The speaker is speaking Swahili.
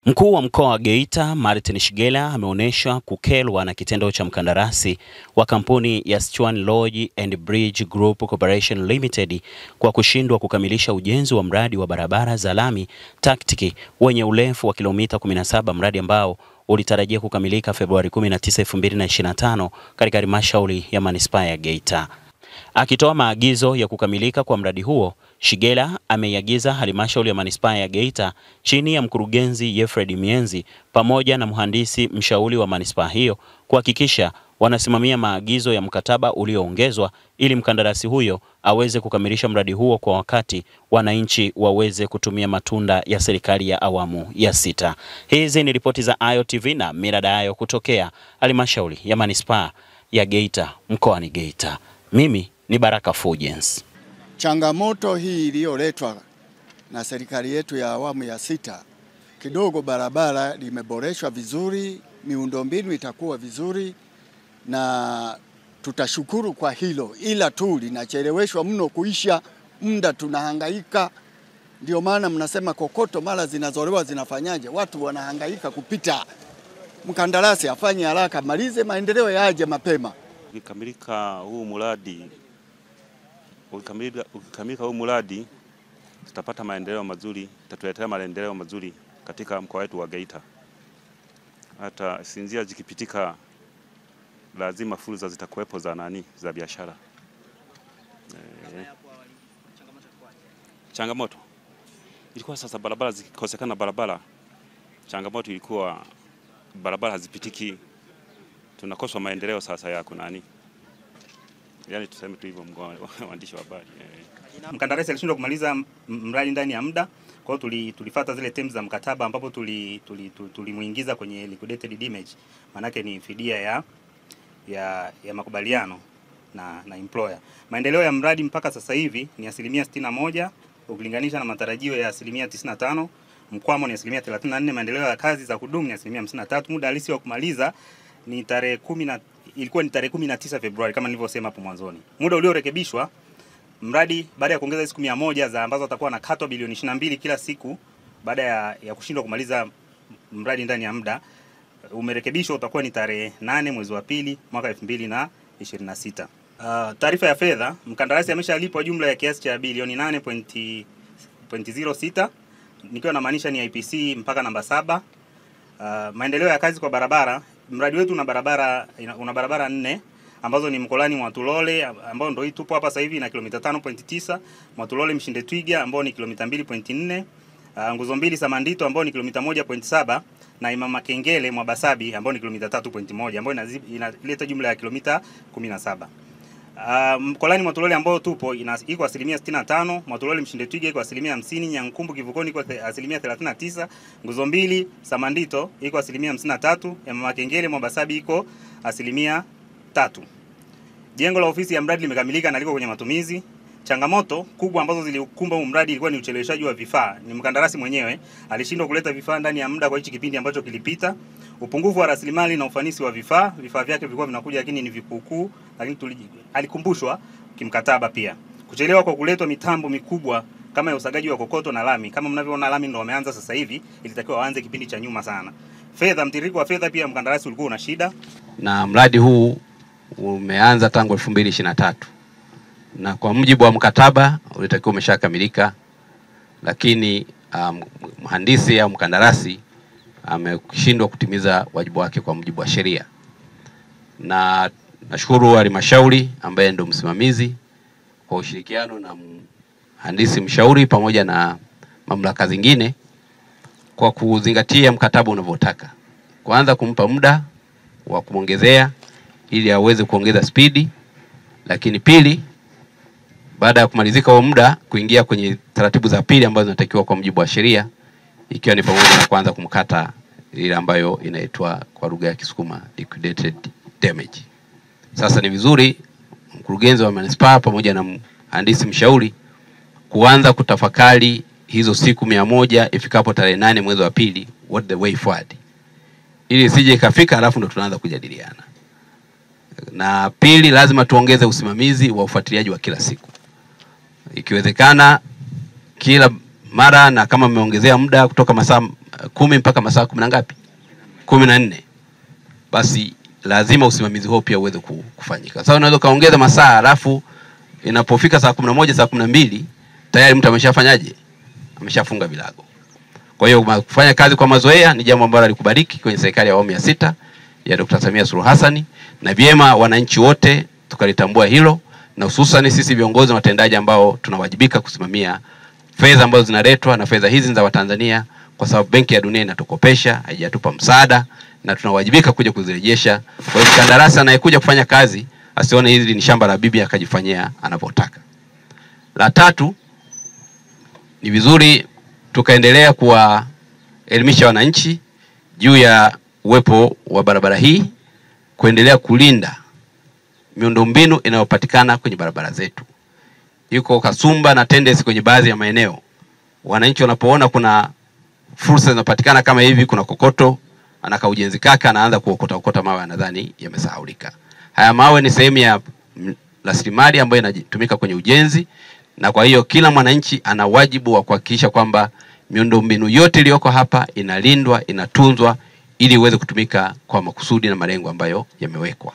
Mkuu wa mkoa wa Geita, Martin Shigela, ameonyesha kukelwa na kitendo cha mkandarasi wa kampuni ya Sichuan Lodge and Bridge Group Corporation Limited kwa kushindwa kukamilisha ujenzi wa mradi wa barabara za lami taktiki wenye urefu wa kilomita 17, mradi ambao ulitarajia kukamilika Februari 19, 2025 katika halmashauri ya manispaa ya Geita. Akitoa maagizo ya kukamilika kwa mradi huo, Shigela ameiagiza halmashauri ya manispaa ya Geita chini ya mkurugenzi Yefred Mienzi pamoja na mhandisi mshauri wa manispaa hiyo kuhakikisha wanasimamia maagizo ya mkataba ulioongezwa ili mkandarasi huyo aweze kukamilisha mradi huo kwa wakati, wananchi waweze kutumia matunda ya serikali ya awamu ya 6. Hizi ni ripoti za Ayo TV na Mirada Ayo kutokea halmashauri ya manispaa ya Geita mkoani Geita. Mimi ni Baraka Fulgence. Changamoto hii iliyoletwa na serikali yetu ya awamu ya 6, kidogo barabara limeboreshwa vizuri, miundombinu itakuwa vizuri na tutashukuru kwa hilo, ila tu linacheleweshwa mno kuisha, muda tunahangaika. Ndio maana mnasema kokoto mara zinazolewa zinafanyaje, watu wanahangaika kupita. Mkandarasi afanye haraka, malize, maendeleo yaje mapema. Ukikamilika huu mradi tutapata maendeleo mazuri, tutatuletea maendeleo mazuri katika mkoa wetu wa Geita. Hata sinzia zikipitika lazima fursa zitakuwepo za biashara. Changamoto ilikuwa sasa barabara zikikosekana, changamoto ilikuwa barabara hazipitiki, tunakosa maendeleo sasa ya kunani. Yaani tuseme tu hivyo, waandishi wa habari. Mkandarasi alishindwa kumaliza mradi ndani ya muda. Kwa hiyo tulifuata zile terms za mkataba ambapo tulimuingiza kwenye liquidated damage. Maana yake ni fidia ya makubaliano na employer. Maendeleo ya mradi mpaka sasa hivi ni 61% ukilinganisha na matarajio ya 95%. Mkwamo ni 34%. Maendeleo ya kazi za kudumu ni 53%. Muda halisi wa kumaliza ni ilikuwa ni tarehe 19 Februari kama nilivyosema hapo mwanzoni. Muda uliorekebishwa mradi baada ya kuongeza siku 100 za ambazo atakuwa na katwa bilioni 22 kila siku baada ya kushindwa kumaliza mradi ndani ya muda, umerekebishwa utakuwa ni tarehe 8 mwezi wa pili mwaka 2026. Taarifa ya fedha, mkandarasi ameshalipwa jumla ya kiasi cha bilioni 8.06 nikiwa na maanisha ni IPC mpaka namba 7. Maendeleo ya kazi kwa barabara, mradi wetu una barabara 4 ambazo ni Mkolani Mwatulole ambao ndio hii tupo hapa sasa hivi na kilomita 5.9, Mwatulole Mshinde Twiga ambao ni kilomita 2.4, Nguzo 2 Samandito ambao ni kilomita 1.7 na Imama Kengele Mwabasabi ambao ni kilomita 3.1 ambao inaleta jumla ya kilomita 17. Mkolani Mwatulole ambao tupo iko 65%, Mwatulole Mshinde Twiga iko 50%, Nyankumbu Kivukoni iko 39%, Nguzo 2 Samandito iko 53%, Imama Kengele Mwabasabi iko 3%. Jengo la ofisi ya mradi limekamilika na liko kwenye matumizi. Changamoto kubwa ambazo zilikumba huu mradi ilikuwa ni ucheleweshaji wa vifaa. Ni mkandarasi mwenyewe alishindwa kuleta vifaa ndani ya muda kwa hichi kipindi ambacho kilipita. Upungufu wa rasilimali na ufanisi wa vifaa vyake vilikuwa vinakuja lakini ni vipukuu, lakini alikumbushwa kimkataba pia. Kuchelewa kwa kuletwa mitambo mikubwa kama ya usagaji wa kokoto na lami. Kama mnavyoona lami ndio wameanza sasa hivi, ilitakiwa waanze kipindi cha nyuma sana. Fedha, mtiririko wa fedha pia mkandarasi ulikuwa una shida. Na mradi huu umeanza tangu 2023. Na kwa mujibu wa mkataba ulitakiwa umeshakamilika, lakini mhandisi au mkandarasi ameshindwa kutimiza wajibu wake kwa mujibu wa sheria. Na nashukuru halmashauri ambaye ndio msimamizi kwa ushirikiano na mhandisi mshauri pamoja na mamlaka zingine kwa kuzingatia mkataba unavyotaka. Kwanza kumpa muda wa kuongezea ili aweze kuongeza spidi, lakini pili baada ya kumalizika huo muda kuingia kwenye taratibu za pili ambazo zinatakiwa kwa mujibu wa sheria, ikiwa ni pamoja na kwanza kumkata ile ambayo inaitwa kwa lugha ya Kisukuma liquidated damage. Sasa ni vizuri mkurugenzi wa manispaa pamoja na mhandisi mshauri kuanza kutafakari hizo siku 100 ifikapo tarehe 8 mwezi wa pili, what the way forward, ili sije ikafika alafu ndo tunaanza kujadiliana. Na pili, lazima tuongeze usimamizi wa ufuatiliaji wa kila siku. Ikiwezekana kila mara na kama mmeongezea muda kutoka masaa 10 mpaka masaa 10 na ngapi? 14. Basi lazima usimamizi huo pia uweze kufanyika. Sasa unaweza kaongeza masaa alafu inapofika saa 11 saa 12 tayari mtu ameshafanyaje? Ameshafunga vilago. Kwa hiyo kufanya kazi kwa mazoea ni jambo ambalo alikubariki kwenye serikali ya awamu ya 6 ya Dr. Samia Suluhu Hassan, na vyema wananchi wote tukalitambua hilo, na hususan sisi viongozi na watendaji ambao tunawajibika kusimamia fedha ambazo zinaletwa, na fedha hizi za Watanzania, kwa sababu Benki ya Dunia inatukopesha, haijatupa msaada na tunawajibika kuja kuzirejesha. Kwa hiyo kandarasi anayekuja kufanya kazi asione hili ni shamba la bibi akajifanyia anapotaka. La tatu, ni vizuri tukaendelea kuwaelimisha wananchi juu ya uwepo wa barabara hii, kuendelea kulinda miundombinu inayopatikana kwenye barabara zetu. Yuko kasumba na tendency kwenye baadhi ya maeneo, wananchi wanapoona kuna fursa zinapatikana kama hivi, kuna kokoto, anaka ujenzi kaka anaanza kuokota mawe, anadhani yamesahaulika. Haya mawe ni sehemu ya rasilimali ambayo inatumika kwenye ujenzi, na kwa hiyo kila mwananchi ana wajibu wa kuhakikisha kwamba miundombinu yote iliyoko hapa inalindwa, inatunzwa ili iweze kutumika kwa makusudi na malengo ambayo yamewekwa.